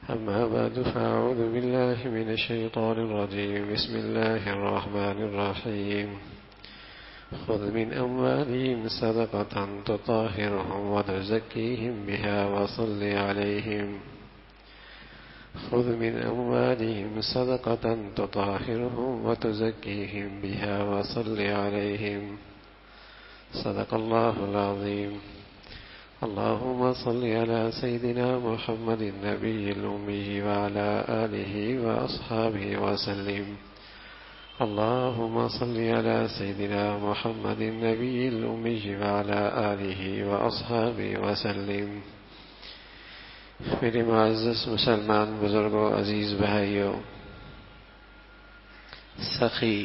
أما بعد فأعوذ بالله من الشيطان الرجيم. بسم الله الرحمن الرحيم. خذ من أموالهم صدقة تطهرهم وتزكيهم بها وصل عليهم. خذ من أموالهم صدقة تطهرهم وتزكيهم بها وصل عليهم. صدق الله العظيم. اللهم صل على سيدنا محمد النبي الأمي وعلى آله وأصحابه وسلم. اللهم صل على سيدنا محمد النبي الأمي وعلى آله وأصحابه وسلم. میرے معزز مسلمان بزرگوں، عزیز بھائیوں، سخی،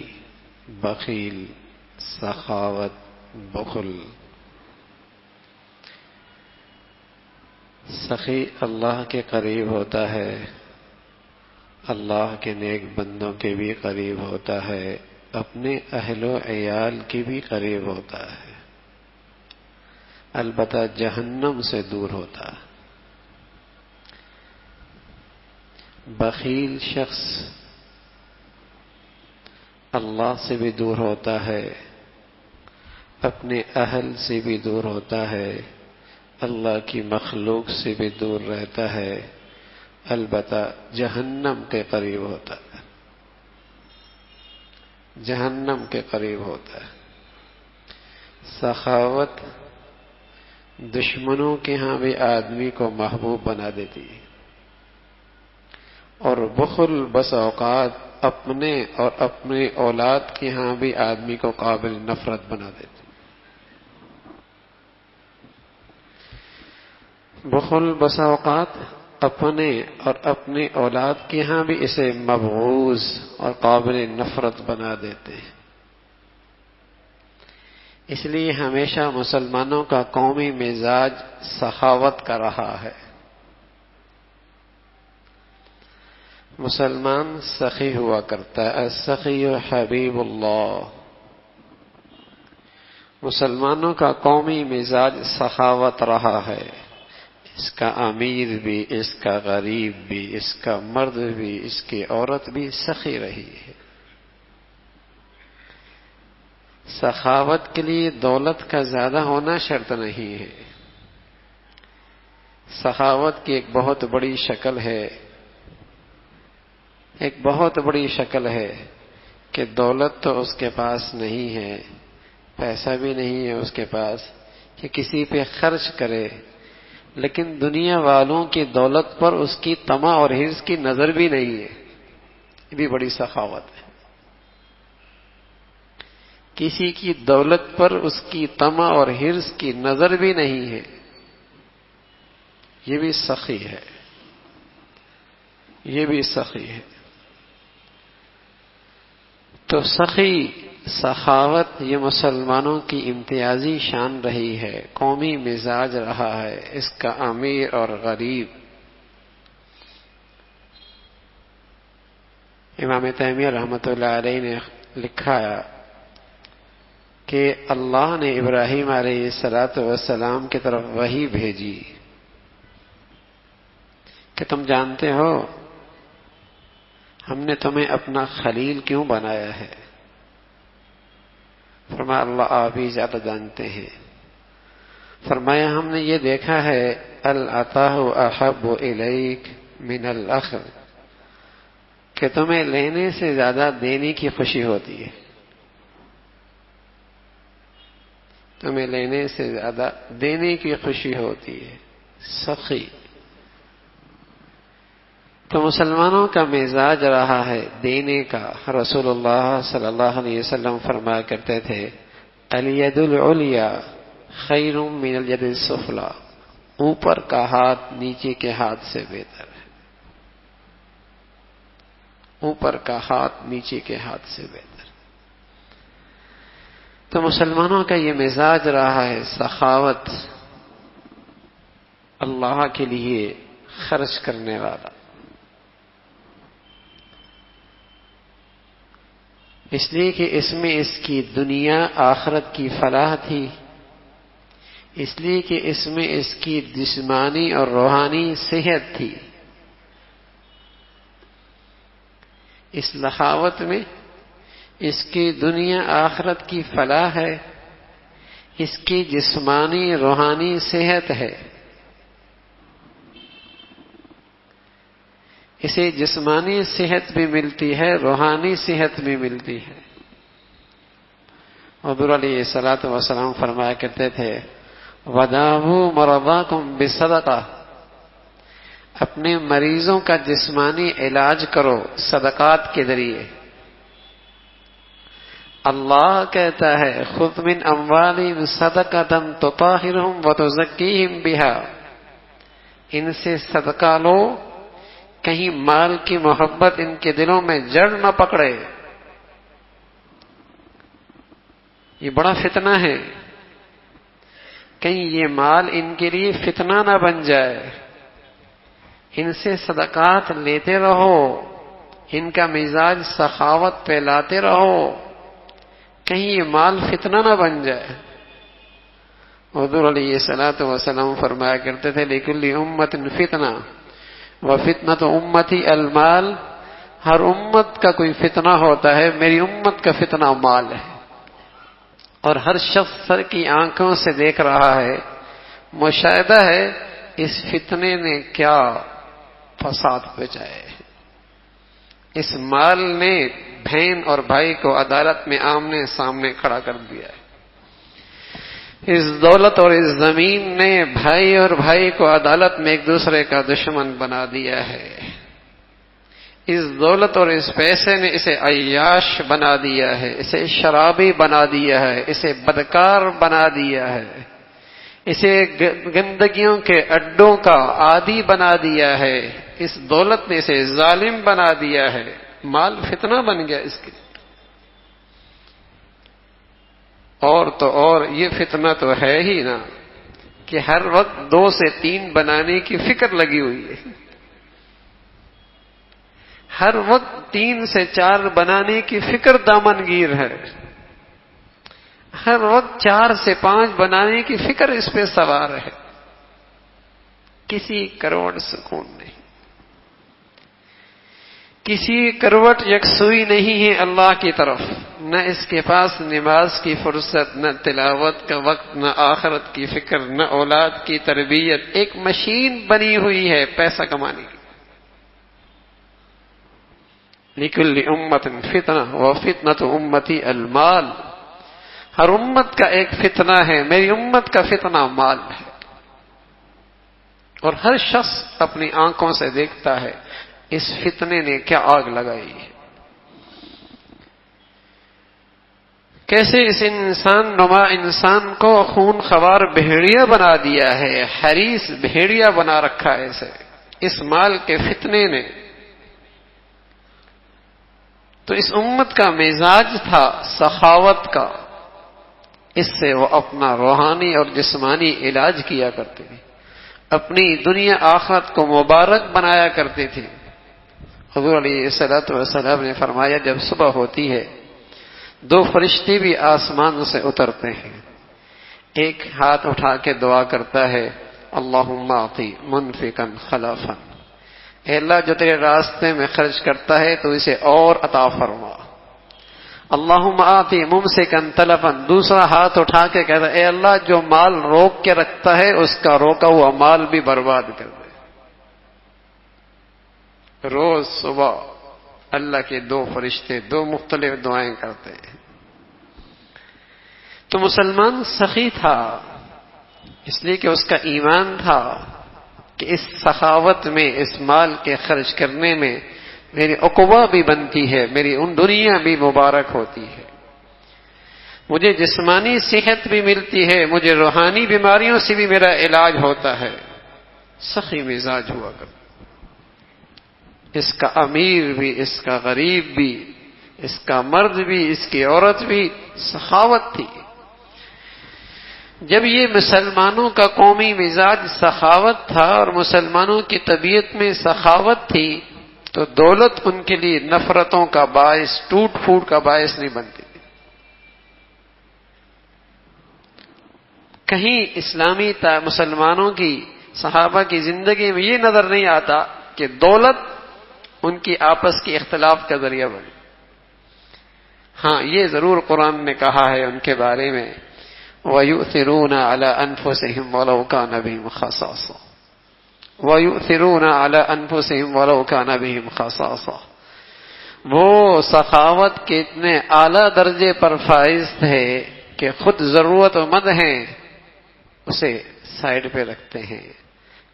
بخیل، سخاوت، بخل. سخی اللہ کے قریب ہوتا ہے، اللہ کے نیک بندوں کے بھی قریب ہوتا ہے، اپنے اہل و عیال کے بھی قریب ہوتا ہے، البتہ جہنم سے دور ہوتا ہے. بخیل شخص اللہ سے بھی دور ہوتا ہے، اپنے اہل سے بھی دور ہوتا ہے، اللہ کی مخلوق سے بھی دور رہتا ہے، البتہ جہنم کے قریب ہوتا ہے، جہنم کے قریب ہوتا ہے. سخاوت دشمنوں کے ہاں بھی آدمی کو محبوب بنا دیتی ہے، اور بخل بس اوقات اپنے اور اپنی اولاد کے ہاں بھی آدمی کو قابل نفرت بنا دیتی. بخل بس اوقات اپنے اور اپنی اولاد کے ہاں بھی اسے مبغوض اور قابل نفرت بنا دیتے ہیں. اس لیے ہمیشہ مسلمانوں کا قومی مزاج سخاوت کا رہا ہے. مسلمان سخی ہوا کرتا ہے. السخی حبیب اللہ. مسلمانوں کا قومی مزاج سخاوت رہا ہے. اس کا امیر بھی، اس کا غریب بھی، اس کا مرد بھی، اس کی عورت بھی سخی رہی ہے. سخاوت کے لیے دولت کا زیادہ ہونا شرط نہیں ہے. سخاوت کی ایک بہت بڑی شکل ہے، ایک بہت بڑی شکل ہے کہ دولت تو اس کے پاس نہیں ہے، پیسہ بھی نہیں ہے اس کے پاس کہ کسی پہ خرچ کرے، لیکن دنیا والوں کی دولت پر اس کی طمع اور حرص کی نظر بھی نہیں ہے. یہ بھی بڑی سخاوت ہے. کسی کی دولت پر اس کی طمع اور حرص کی نظر بھی نہیں ہے. یہ بھی سخی ہے، یہ بھی سخی ہے. تو سخی، سخاوت یہ مسلمانوں کی امتیازی شان رہی ہے، قومی مزاج رہا ہے. اس کا امیر اور غریب. امام تیمیہ رحمۃ اللہ علیہ نے لکھا کہ اللہ نے ابراہیم علیہ السلام کی طرف وحی بھیجی کہ تم جانتے ہو ہم نے تمہیں اپنا خلیل کیوں بنایا ہے؟ فرمایا اللہ آپ ہی زیادہ جانتے ہیں. فرمایا ہم نے یہ دیکھا ہے العطاء احب الیک من الاخذ، کہ تمہیں لینے سے زیادہ دینے کی خوشی ہوتی ہے، تمہیں لینے سے زیادہ دینے کی خوشی ہوتی ہے. سخی. تو مسلمانوں کا مزاج رہا ہے دینے کا. رسول اللہ صلی اللہ علیہ وسلم فرمایا کرتے تھے الید العلیٰ خیر من الید السفلیٰ، اوپر کا ہاتھ نیچے کے ہاتھ سے بہتر ہے. اوپر کا ہاتھ نیچے کے ہاتھ سے بہتر. تو مسلمانوں کا یہ مزاج رہا ہے سخاوت، اللہ کے لیے خرچ کرنے والا. اس لیے کہ اس میں اس کی دنیا آخرت کی فلاح تھی، اس لیے کہ اس میں اس کی جسمانی اور روحانی صحت تھی. اس لخاوت میں اس کی دنیا آخرت کی فلاح ہے، اس کی جسمانی روحانی صحت ہے. اسے جسمانی صحت بھی ملتی ہے، روحانی صحت بھی ملتی ہے. حضور علیہ الصلوۃ والسلام فرمایا کرتے تھے وَدَاوُوا مَرَضَاكُمْ بِالصَّدَقَةِ، اپنے مریضوں کا جسمانی علاج کرو صدقات کے ذریعے. اللہ کہتا ہے خُذْ مِنْ أَمْوَالِهِمْ صَدَقَةً تُطَهِّرُهُمْ وَتُزَكِّيهِمْ بِهَا، ان سے صدقہ لو کہیں مال کی محبت ان کے دلوں میں جڑ نہ پکڑے. یہ بڑا فتنہ ہے، کہیں یہ مال ان کے لیے فتنہ نہ بن جائے. ان سے صدقات لیتے رہو، ان کا مزاج سخاوت پہ لاتے رہو، کہیں یہ مال فتنہ نہ بن جائے. حضور علیہ الصلوۃ والسلام فرمایا کرتے تھے لِكُلِّ أُمَّةٍ فِتْنَةٌ وَفِتْنَةُ أُمَّتِي الْمَالُ، ہر امت کا کوئی فتنہ ہوتا ہے، میری امت کا فتنہ مال ہے. اور ہر شخص سر کی آنکھوں سے دیکھ رہا ہے، مشاہدہ ہے اس فتنے نے کیا فساد بچائے. اس مال نے بہن اور بھائی کو عدالت میں آمنے سامنے کھڑا کر دیا ہے. اس دولت اور اس زمین نے بھائی اور بھائی کو عدالت میں ایک دوسرے کا دشمن بنا دیا ہے. اس دولت اور اس پیسے نے اسے عیاش بنا دیا ہے، اسے شرابی بنا دیا ہے، اسے بدکار بنا دیا ہے، اسے گندگیوں کے اڈوں کا عادی بنا دیا ہے. اس دولت نے اسے ظالم بنا دیا ہے. مال فتنہ بن گیا اس کے. اور تو اور یہ فتنہ تو ہے ہی نا کہ ہر وقت 2 سے 3 بنانے کی فکر لگی ہوئی ہے. ہر وقت 3 سے 4 بنانے کی فکر دامنگیر ہے. ہر وقت 4 سے 5 بنانے کی فکر اس پہ سوار ہے. کسی کروڑ سکون نہیں، کسی کروٹ یکسوئی نہیں ہے اللہ کی طرف. نہ اس کے پاس نماز کی فرصت، نہ تلاوت کا وقت، نہ آخرت کی فکر، نہ اولاد کی تربیت. ایک مشین بنی ہوئی ہے پیسہ کمانے کی. لِكُلِّ أُمَّةٍ فِتْنَةٌ وَفِتْنَةُ أُمَّتِي الْمَالُ، ہر امت کا ایک فتنہ ہے، میری امت کا فتنہ مال ہے. اور ہر شخص اپنی آنکھوں سے دیکھتا ہے اس فتنے نے کیا آگ لگائی ہے. کیسے اس انسان نما انسان کو خون خوار بھیڑیا بنا دیا ہے، حریص بھیڑیا بنا رکھا ہے اسے اس مال کے فتنے نے. تو اس امت کا مزاج تھا سخاوت کا، اس سے وہ اپنا روحانی اور جسمانی علاج کیا کرتے تھے، اپنی دنیا آخرت کو مبارک بنایا کرتے تھے. حضور علیہ الصلوۃ والسلام نے فرمایا جب صبح ہوتی ہے 2 فرشتے بھی آسمان سے اترتے ہیں. ایک ہاتھ اٹھا کے دعا کرتا ہے اللہم اعطی منفقا خلفا، اے اللہ جو تیرے راستے میں خرچ کرتا ہے تو اسے اور عطا فرما. اللہم آتی ممسکا تلفا، دوسرا ہاتھ اٹھا کے کہتا ہے اے اللہ جو مال روک کے رکھتا ہے اس کا روکا ہوا مال بھی برباد کر دے. روز صبح اللہ کے 2 فرشتے 2 مختلف دعائیں کرتے ہیں. تو مسلمان سخی تھا اس لیے کہ اس کا ایمان تھا کہ اس سخاوت میں، اس مال کے خرچ کرنے میں میری عقبہ بھی بنتی ہے، میری ان دنیا بھی مبارک ہوتی ہے، مجھے جسمانی صحت بھی ملتی ہے، مجھے روحانی بیماریوں سے بھی میرا علاج ہوتا ہے. سخی مزاج ہوا کر اس کا امیر بھی، اس کا غریب بھی، اس کا مرد بھی، اس کی عورت بھی سخاوت تھی. جب یہ مسلمانوں کا قومی مزاج سخاوت تھا اور مسلمانوں کی طبیعت میں سخاوت تھی تو دولت ان کے لیے نفرتوں کا باعث، ٹوٹ پھوٹ کا باعث نہیں بنتی. کہیں اسلامی مسلمانوں کی، صحابہ کی زندگی میں یہ نظر نہیں آتا کہ دولت ان کی آپس کی اختلاف کا ذریعہ بنے. ہاں یہ ضرور قرآن نے کہا ہے ان کے بارے میں وَيُؤْثِرُونَ عَلَىٰ أَنفُسِهِمْ وَلَوْ كَانَ بِهِمْ خَصَاصَةٌ وَيُؤْثِرُونَ عَلَىٰ أَنفُسِهِمْ وَلَوْ كَانَ بِهِمْ خَصَاصَةٌ. وہ سخاوت کے اتنے اعلیٰ درجے پر فائز تھے کہ خود ضرورت مند ہیں اسے سائڈ پہ رکھتے ہیں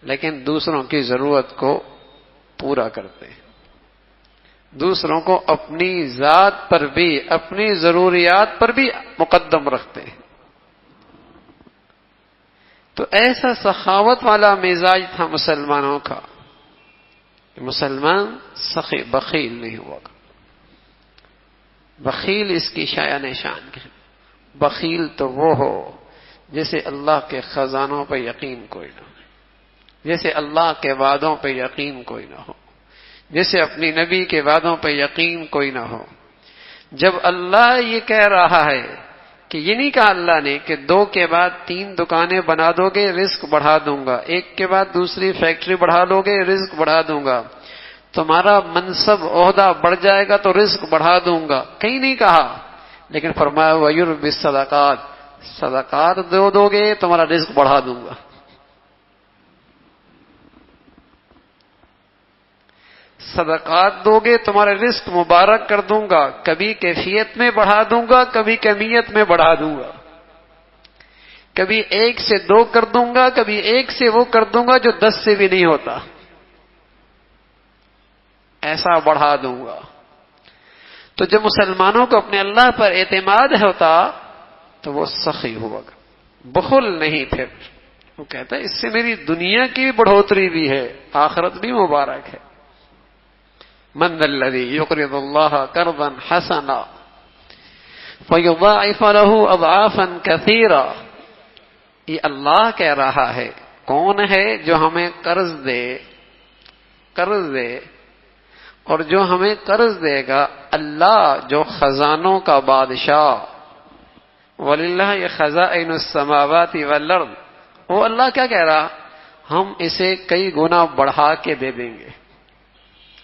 لیکن دوسروں کی ضرورت کو پورا کرتے ہیں. دوسروں کو اپنی ذات پر بھی اپنی ضروریات پر بھی مقدم رکھتے ہیں. تو ایسا سخاوت والا مزاج تھا مسلمانوں کا. مسلمان سخی بخیل نہیں ہوا. بخیل اس کی شایع نشان ہے. بخیل تو وہ ہو جیسے اللہ کے خزانوں پہ یقین کوئی نہ ہو, جیسے اللہ کے وعدوں پہ یقین کوئی نہ ہو, جیسے اپنی نبی کے وعدوں پہ یقین کوئی نہ ہو. جب اللہ یہ کہہ رہا ہے کہ یہ نہیں کہا اللہ نے کہ 2 کے بعد 3 دکانیں بنا دو گے رزق بڑھا دوں گا, 1 کے بعد دوسری فیکٹری بڑھا لو گے رزق بڑھا دوں گا, تمہارا منصب عہدہ بڑھ جائے گا تو رزق بڑھا دوں گا, کہیں نہیں کہا. لیکن فرمایا وَيُرْبِ الصَّدَقَاتِ, صدقات دو گے تمہارا رزق بڑھا دوں گا. صدقات دو گے تمہارا رزق مبارک کر دوں گا, کبھی کیفیت میں بڑھا دوں گا کبھی کمیت میں بڑھا دوں گا, کبھی 1 سے 2 کر دوں گا کبھی 1 سے وہ کر دوں گا جو 10 سے بھی نہیں ہوتا, ایسا بڑھا دوں گا. تو جب مسلمانوں کو اپنے اللہ پر اعتماد ہوتا تو وہ سخی ہوا, بخل نہیں. پھر وہ کہتا ہے اس سے میری دنیا کی بڑھوتری بھی ہے آخرت بھی مبارک ہے. من ذا الذی یقرض اللہ قرضا حسنا فیضاعف له اضعافا کثیرا. یہ اللہ کہہ رہا ہے کون ہے جو ہمیں قرض دے اور جو ہمیں قرض دے گا اللہ جو خزانوں کا بادشاہ. وَلِلَّهِ خَزَائِنُ السَّمَاوَاتِ وَالْأَرْضِ. وہ اللہ کیا کہہ رہا, ہم اسے کئی گنا بڑھا کے دے دیں گے.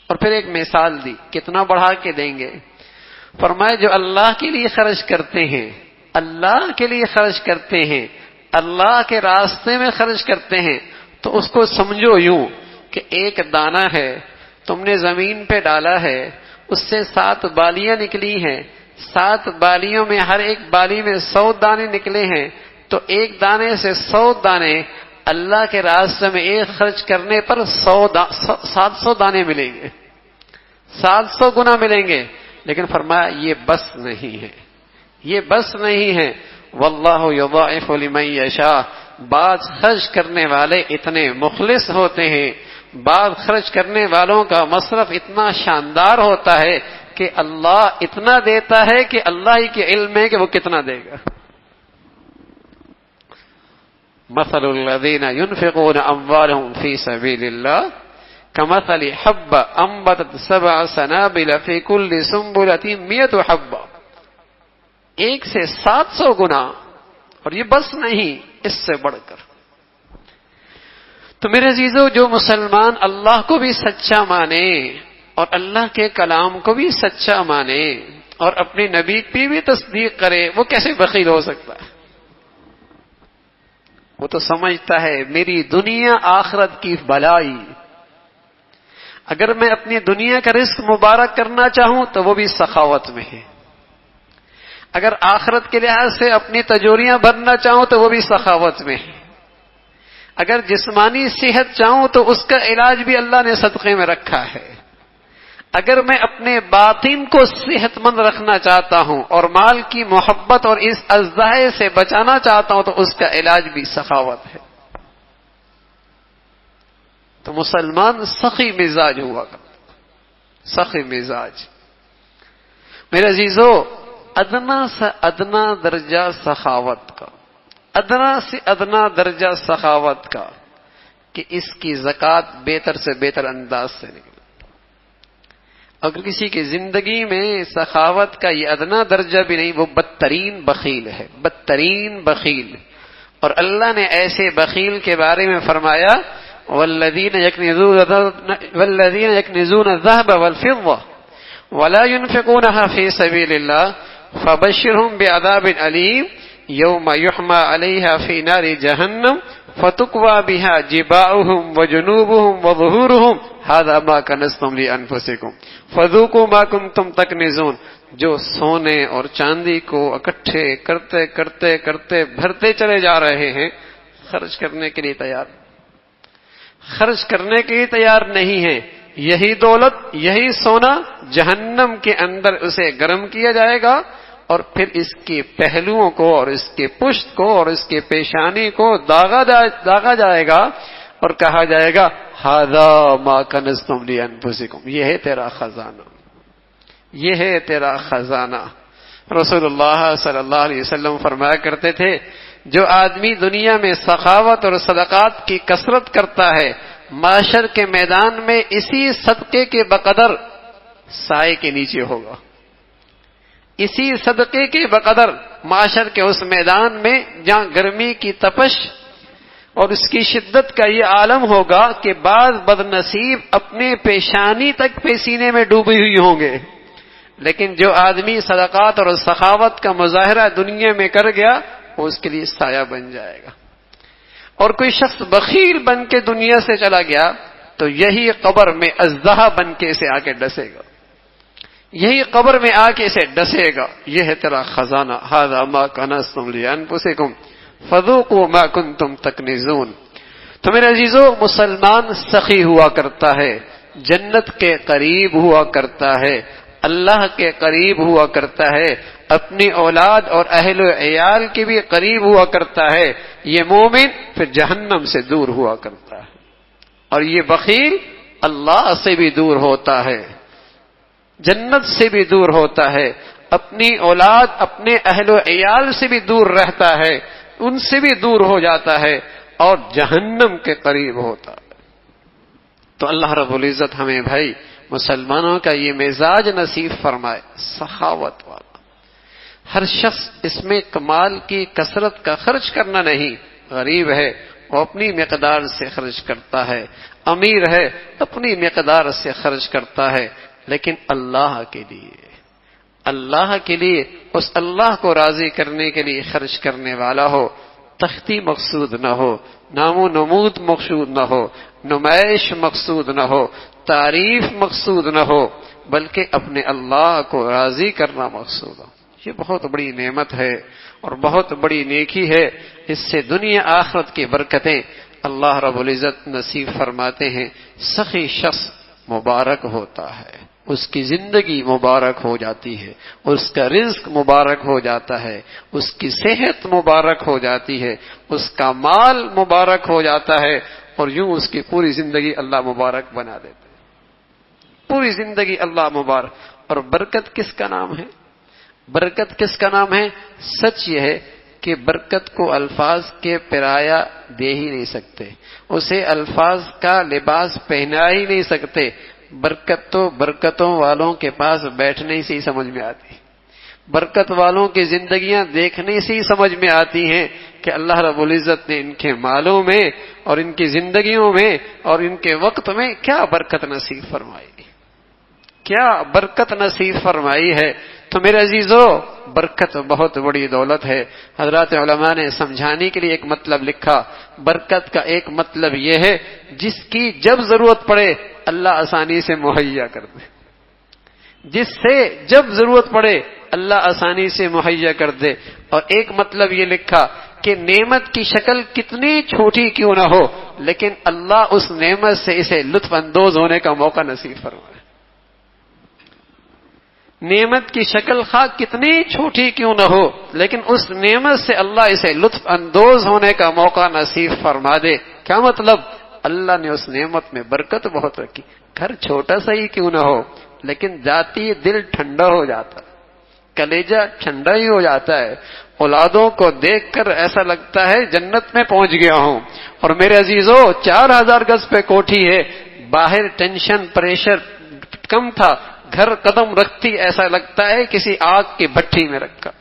اور پھر ایک مثال دی کتنا بڑھا کے دیں گے. فرمایا جو اللہ کے لیے خرچ کرتے ہیں, اللہ کے لیے خرچ کرتے ہیں, اللہ کے راستے میں خرچ کرتے ہیں, تو اس کو سمجھو یوں کہ 1 دانہ ہے تم نے زمین پہ ڈالا ہے, اس سے 7 بالیاں نکلی ہیں, 7 بالیوں میں ہر ایک بالی میں 100 دانے نکلے ہیں, تو 1 دانے سے 100 دانے اللہ کے راستے میں ایک خرچ کرنے پر 700 دانے ملیں گے, 700 گنا ملیں گے. لیکن فرمایا یہ بس نہیں ہے, یہ بس نہیں ہے. واللہ یضاعف لمن یشاء. بعض خرچ کرنے والے اتنے مخلص ہوتے ہیں, بعض خرچ کرنے والوں کا مصرف اتنا شاندار ہوتا ہے کہ اللہ اتنا دیتا ہے کہ اللہ ہی کے علم ہے کہ وہ کتنا دے گا. مثل الذین ينفقون اموالهم فی سبیل اللہ کمثل حبۃ انبتت 7 سنابل فی کل سنبلۃ 100 حبۃ. 1 سے 700 گنا, اور یہ بس نہیں اس سے بڑھ کر. تو میرے عزیزو جو مسلمان اللہ کو بھی سچا مانے اور اللہ کے کلام کو بھی سچا مانے اور اپنے نبی کی بھی تصدیق کرے, وہ کیسے بخیل ہو سکتا ہے؟ وہ تو سمجھتا ہے میری دنیا آخرت کی بھلائی. اگر میں اپنی دنیا کا رزق مبارک کرنا چاہوں تو وہ بھی سخاوت میں ہے, اگر آخرت کے لحاظ سے اپنی تجوریاں بھرنا چاہوں تو وہ بھی سخاوت میں ہے, اگر جسمانی صحت چاہوں تو اس کا علاج بھی اللہ نے صدقے میں رکھا ہے, اگر میں اپنے باطن کو صحت مند رکھنا چاہتا ہوں اور مال کی محبت اور اس ازدحے سے بچانا چاہتا ہوں تو اس کا علاج بھی سخاوت ہے. تو مسلمان سخی مزاج ہوا کرتا, سخی مزاج. میرے عزیزو ادنا سے ادنا درجہ سخاوت کا, ادنا سے ادنا درجہ سخاوت کا کہ اس کی زکوٰۃ بہتر سے بہتر انداز سے نکلے. اگر کسی کی زندگی میں سخاوت کا یہ ادنا درجہ بھی نہیں, وہ بدترین بخیل ہے, بدترین بخیل. اور اللہ نے ایسے بخیل کے بارے میں فرمایا والذین یکنزون الذهب والفضة ولا ينفقونها في سبيل الله فبشرهم بعذاب أليم يوم يحمى عليها في نار جهنم فتكوى بها جباههم وجنوبهم وظهورهم هذا ما كنزتم لأنفسكم فذوقوا ما كنتم تكنزون. جو سونے اور چاندی کو اکٹھے کرتے کرتے کرتے بھرتے چلے جا رہے ہیں، خرچ کرنے کے لیے تیار نہیں ہیں، یہی دولت، یہی سونا جہنم کے اندر اسے گرم کیا جائے گا، اور پھر اس کے پہلوؤں کو اور اس کے پشت کو اور اس کے پیشانی کو داغا جائے گا اور کہا جائے گا ھذا ما کنزتم لانفسکم، یہ ہے تیرا خزانہ، یہ ہے تیرا خزانہ. رسول اللہ صلی اللہ علیہ وسلم فرمایا کرتے تھے جو آدمی دنیا میں سخاوت اور صدقات کی کثرت کرتا ہے، معاشر کے میدان میں اسی صدقے کے بقدر سائے کے نیچے ہوگا، اسی صدقے کے بقدر معاشر کے اس میدان میں جہاں گرمی کی تپش اور اس کی شدت کا یہ عالم ہوگا کہ بعض بدنصیب اپنے پیشانی تک سینے میں ڈوبے ہوئی ہوں گے، لیکن جو آدمی صدقات اور سخاوت کا مظاہرہ دنیا میں کر گیا وہ اس کے لیے سایہ بن جائے گا. اور کوئی شخص بخیل بن کے دنیا سے چلا گیا تو یہی قبر میں اژدہا بن کے اسے آ کے ڈسے گا، یہی قبر میں آ کے اسے ڈسے گا. یہ ہے تیرا خزانہ، ھذا ما کنزتم لانفسکم فذوقوا ما کنتم تکنزون. تو میرے عزیزو، مسلمان سخی ہوا کرتا ہے، جنت کے قریب ہوا کرتا ہے، اللہ کے قریب ہوا کرتا ہے، اپنی اولاد اور اہل و عیال کے بھی قریب ہوا کرتا ہے. یہ مومن پھر جہنم سے دور ہوا کرتا ہے، اور یہ بخیل اللہ سے بھی دور ہوتا ہے، جنت سے بھی دور ہوتا ہے، اپنی اولاد اپنے اہل و عیال سے بھی دور رہتا ہے، ان سے بھی دور ہو جاتا ہے اور جہنم کے قریب ہوتا ہے. تو اللہ رب العزت ہمیں بھائی مسلمانوں کا یہ مزاج نصیب فرمائے، سخاوت والا. ہر شخص اس میں کمال کی کثرت کا خرچ کرنا نہیں، غریب ہے وہ اپنی مقدار سے خرچ کرتا ہے، امیر ہے اپنی مقدار سے خرچ کرتا ہے، لیکن اللہ کے لیے اس اللہ کو راضی کرنے کے لیے خرچ کرنے والا ہو. تختی مقصود نہ ہو، نام و نمود مقصود نہ ہو، نمائش مقصود نہ ہو، تعریف مقصود نہ ہو، بلکہ اپنے اللہ کو راضی کرنا مقصود ہو. یہ بہت بڑی نعمت ہے اور بہت بڑی نیکی ہے. اس سے دنیا آخرت کی برکتیں اللہ رب العزت نصیب فرماتے ہیں. سخی شخص مبارک ہوتا ہے، اس کی زندگی مبارک ہو جاتی ہے، اس کا رزق مبارک ہو جاتا ہے، اس کی صحت مبارک ہو جاتی ہے، اس کا مال مبارک ہو جاتا ہے، اور یوں اس کی پوری زندگی اللہ مبارک بنا دیتا ہے. پوری زندگی اللہ مبارک. اور برکت کس کا نام ہے؟ برکت کس کا نام ہے؟ سچ یہ ہے کہ برکت کو الفاظ کے پرایا دے ہی نہیں سکتے، اسے الفاظ کا لباس پہنا ہی نہیں سکتے. برکت تو برکتوں والوں کے پاس بیٹھنے سے ہی سمجھ میں آتی، برکت والوں کی زندگیاں دیکھنے سے ہی سمجھ میں آتی ہیں کہ اللہ رب العزت نے ان کے مالوں میں اور ان کی زندگیوں میں اور ان کے وقت میں کیا برکت نصیب فرمائی، کیا برکت نصیب فرمائی ہے. تو میرے عزیزو، برکت بہت بڑی دولت ہے. حضرات علماء نے سمجھانے کے لیے ایک مطلب لکھا، برکت کا ایک مطلب یہ ہے جس کی جب ضرورت پڑے اللہ آسانی سے مہیا کر دے، جس سے جب ضرورت پڑے اللہ آسانی سے مہیا کر دے. اور ایک مطلب یہ لکھا کہ نعمت کی شکل کتنی چھوٹی کیوں نہ ہو، لیکن اللہ اس نعمت سے اسے لطف اندوز ہونے کا موقع نصیب فرمائے. نعمت کی شکل خواہ کتنی چھوٹی کیوں نہ ہو، لیکن اس نعمت سے اللہ اسے لطف اندوز ہونے کا موقع نصیب فرما دے. کیا مطلب؟ اللہ نے اس نعمت میں برکت بہت رکھی. گھر چھوٹا سا ہی کیوں نہ ہو، لیکن جاتی دل ٹھنڈا ہو جاتا ہے، کلیجہ ٹھنڈا ہی ہو جاتا ہے. اولادوں کو دیکھ کر ایسا لگتا ہے جنت میں پہنچ گیا ہوں. اور میرے عزیزو، 4000 گز پہ کوٹھی ہے، باہر ٹینشن پریشر کم تھا، گھر قدم رکھتی ایسا لگتا ہے کسی آگ کی بھٹی میں رکھا،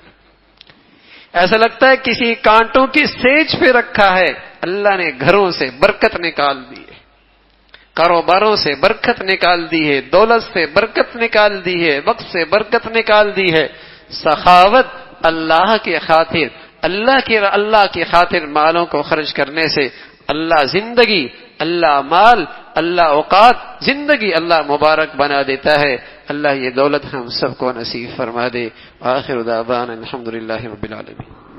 ایسا لگتا ہے کسی کانٹوں کی سیج پہ رکھا ہے. اللہ نے گھروں سے برکت نکال دی ہے. کاروباروں سے برکت نکال دی ہے، دولت سے برکت نکال دی ہے، وقت سے برکت نکال دی ہے۔ سخاوت اللہ کی خاطر، اللہ کی خاطر مالوں کو خرچ کرنے سے اللہ زندگی، اللہ مال، اللہ اوقات، زندگی اللہ مبارک بنا دیتا ہے۔ اللہ یہ دولت ہم سب کو نصیب فرما دے۔ آخر دعوانا الحمدللہ رب العالمین۔